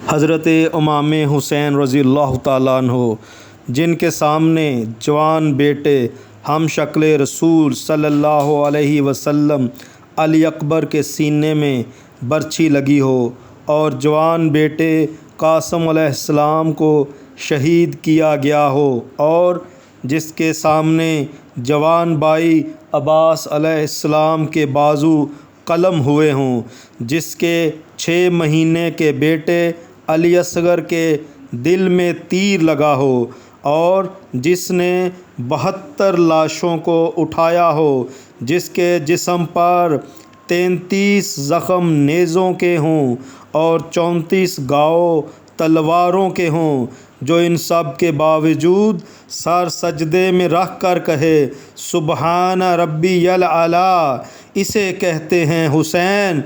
حضرت امام حسین رضی اللہ تعالیٰ عنہ، جن کے سامنے جوان بیٹے ہم شکل رسول صلی اللہ علیہ وسلم علی اکبر کے سینے میں برچھی لگی ہو اور جوان بیٹے قاسم علیہ السلام کو شہید کیا گیا ہو، اور جس کے سامنے جوان بھائی عباس علیہ السلام کے بازو قلم ہوئے ہوں، جس کے 6 مہینے کے بیٹے علی اصغر کے دل میں تیر لگا ہو، اور جس نے 72 لاشوں کو اٹھایا ہو، جس کے جسم پر 33 زخم نیزوں کے ہوں اور 34 گھاؤ تلواروں کے ہوں، جو ان سب کے باوجود سر سجدے میں رکھ کر کہے سبحان ربی الاعلیٰ، اسے کہتے ہیں حسین۔